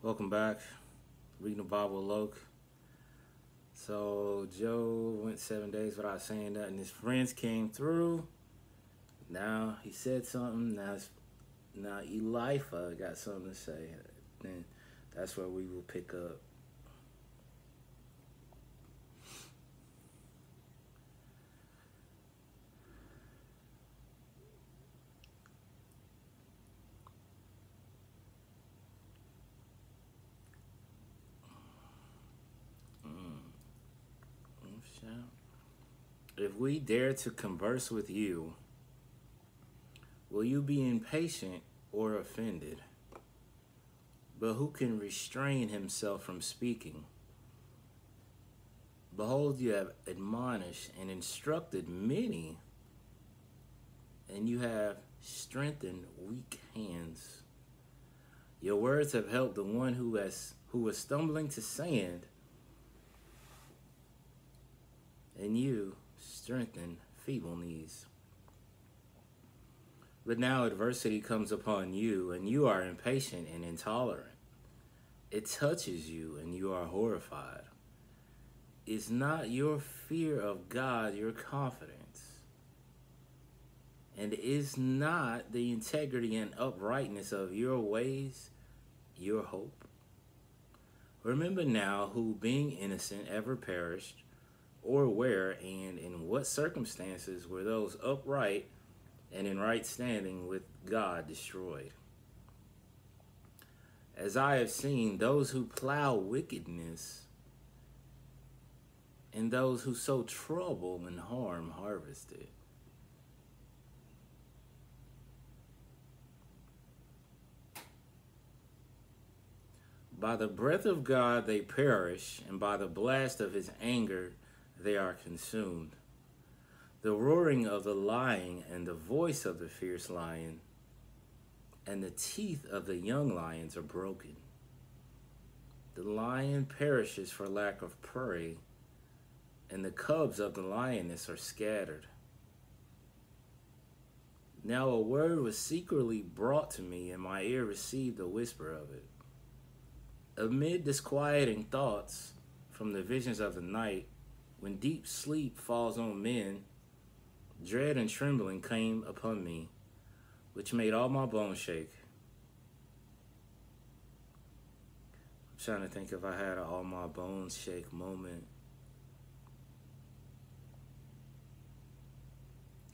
Welcome back. Reading the Bible with Loke. So Joe went 7 days without saying nothing. His friends came through. Now he said something. Now Eliphah got something to say. And that's where we will pick up. If we dare to converse with you, will you be impatient or offended? But who can restrain himself from speaking? Behold, you have admonished and instructed many, and you have strengthened weak hands. Your words have helped the one who was stumbling to sand, and you strengthen feeble knees. But now adversity comes upon you, and you are impatient and intolerant. It touches you, and you are horrified. Is not your fear of God your confidence? And is not the integrity and uprightness of your ways your hope? Remember now who, being innocent, ever perished, or where and in what circumstances were those upright and in right standing with God destroyed. As I have seen, those who plow wickedness and those who sow trouble and harm harvested. By the breath of God they perish, and by the blast of his anger they are consumed. The roaring of the lion and the voice of the fierce lion and the teeth of the young lions are broken. The lion perishes for lack of prey, and the cubs of the lioness are scattered. Now a word was secretly brought to me, and my ear received a whisper of it. Amid disquieting thoughts from the visions of the night, when deep sleep falls on men, dread and trembling came upon me, which made all my bones shake. I'm trying to think if I had an all my bones shake moment.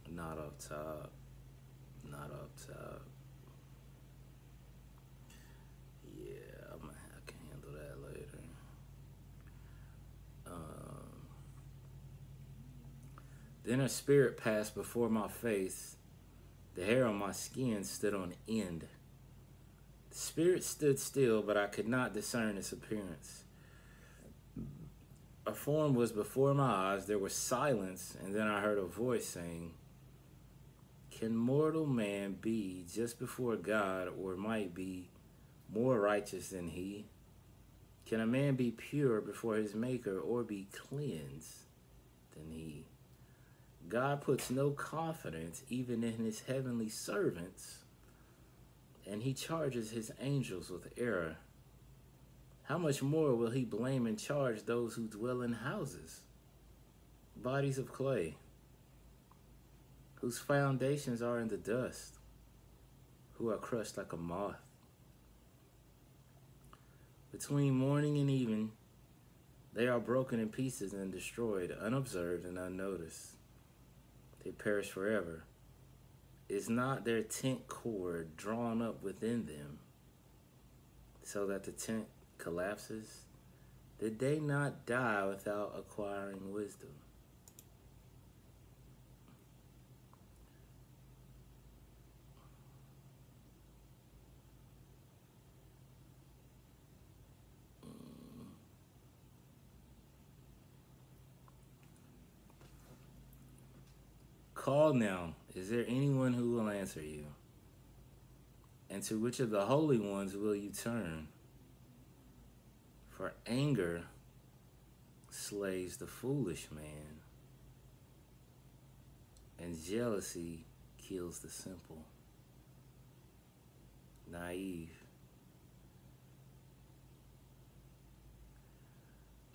Not up top. Not up top. Yeah, I can handle that later. Then a spirit passed before my face. The hair on my skin stood on end. The spirit stood still, but I could not discern its appearance. A form was before my eyes. There was silence, and then I heard a voice saying, "Can mortal man be just before God, or might be more righteous than he? Can a man be pure before his maker, or be cleansed than he? God puts no confidence even in his heavenly servants, and he charges his angels with error. How much more will he blame and charge those who dwell in houses, bodies of clay, whose foundations are in the dust, who are crushed like a moth? Between morning and evening, they are broken in pieces and destroyed, unobserved and unnoticed. They perish forever. Is not their tent cord drawn up within them, so that the tent collapses? Did they not die without acquiring wisdom?" Call now. Is there anyone who will answer you? And to which of the holy ones will you turn? For anger slays the foolish man, and jealousy kills the simple. Naive.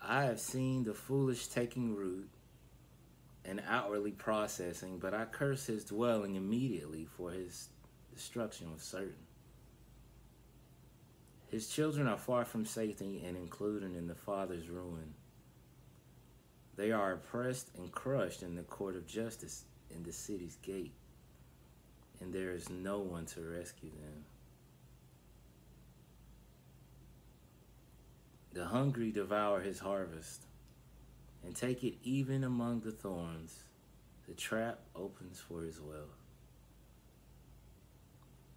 I have seen the foolish taking root and outwardly processing, but I curse his dwelling immediately, for his destruction was certain. His children are far from safety and included in the father's ruin. They are oppressed and crushed in the court of justice in the city's gate, and there is no one to rescue them. The hungry devour his harvest, and take it even among the thorns. The trap opens for his wealth.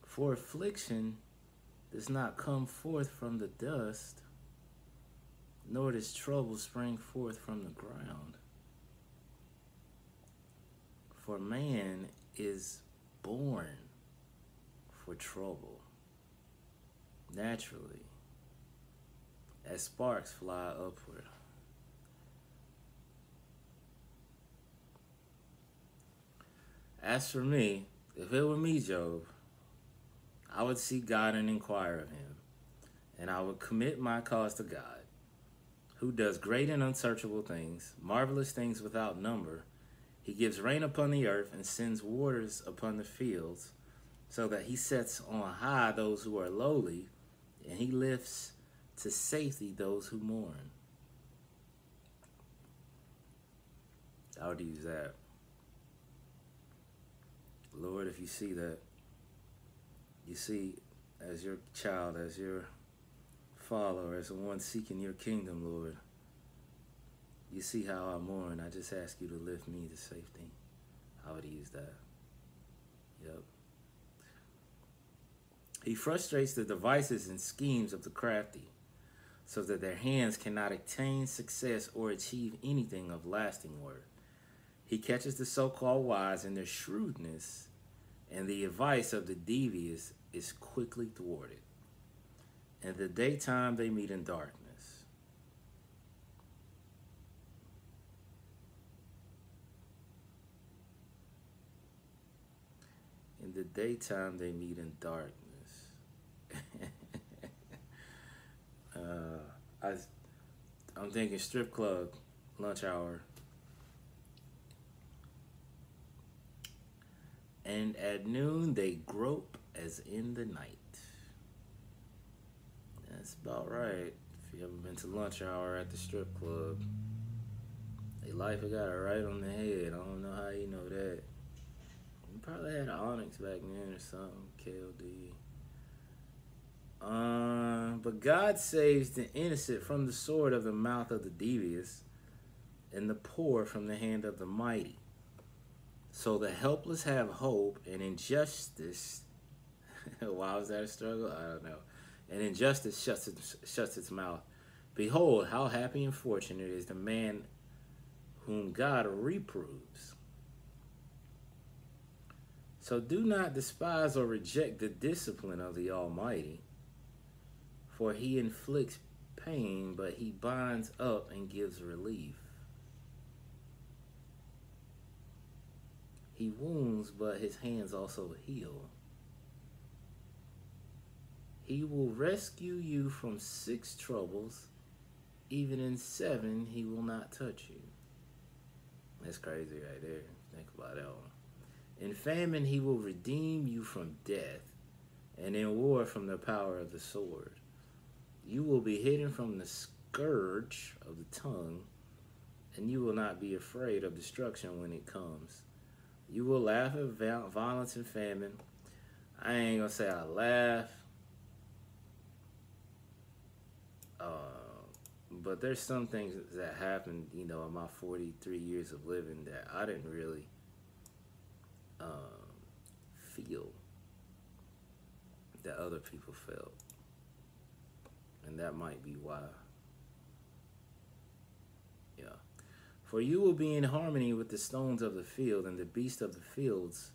For affliction does not come forth from the dust, nor does trouble spring forth from the ground. For man is born for trouble, naturally, as sparks fly upward. As for me, if it were me, Job, I would seek God and inquire of him, and I would commit my cause to God, who does great and unsearchable things, marvelous things without number. He gives rain upon the earth and sends waters upon the fields, so that he sets on high those who are lowly, and he lifts to safety those who mourn. I would use that. Lord, if you see that, you see as your child, as your follower, as the one seeking your kingdom, Lord, you see how I mourn. I just ask you to lift me to safety. I would use that. Yep. He frustrates the devices and schemes of the crafty, so that their hands cannot attain success or achieve anything of lasting worth. He catches the so-called wise in their shrewdness, and the advice of the devious is quickly thwarted. In the daytime they meet in darkness. In the daytime they meet in darkness. I'm thinking strip club, lunch hour. And at noon they grope as in the night. That's about right. If you ever been to lunch hour at the strip club, they life got it right on the head. I don't know how you know that. You probably had Onyx back then or something, KLD. But God saves the innocent from the sword of the mouth of the devious, and the poor from the hand of the mighty. So the helpless have hope, and injustice. Why was that a struggle? I don't know. And injustice shuts its mouth. Behold, how happy and fortunate is the man whom God reproves. So do not despise or reject the discipline of the Almighty, for he inflicts pain, but he binds up and gives relief. He wounds, but his hands also heal. He will rescue you from 6 troubles. Even in 7, he will not touch you. That's crazy right there. Think about that one. In famine, he will redeem you from death, and in war from the power of the sword. You will be hidden from the scourge of the tongue, and you will not be afraid of destruction when it comes. You will laugh at violence and famine. I ain't gonna say I laugh, but there's some things that happened, in my 43 years of living that I didn't really feel that other people felt. And that might be why. Yeah. For you will be in harmony with the stones of the field, and the beasts of the fields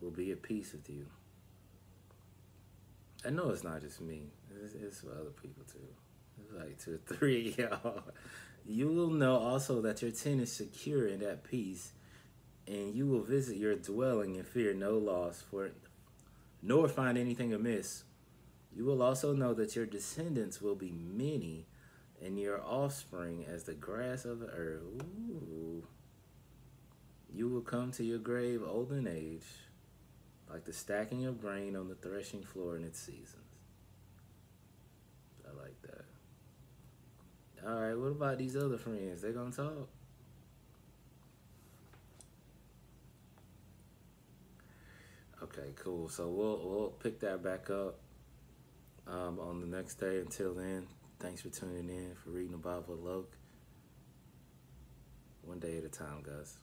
will be at peace with you. I know it's not just me. It's for other people too. It's like 2 or 3 of y'all. You will know also that your tent is secure and at peace, and you will visit your dwelling and fear no loss, nor find anything amiss. You will also know that your descendants will be many, and your offspring as the grass of the earth. Ooh. You will come to your grave old in age, like the stacking of grain on the threshing floor in its seasons. I like that. All right, what about these other friends? They gonna talk? Okay, cool. So we'll pick that back up on the next day. Until then, thanks for tuning in, for reading the Bible with Loke. One day at a time, guys.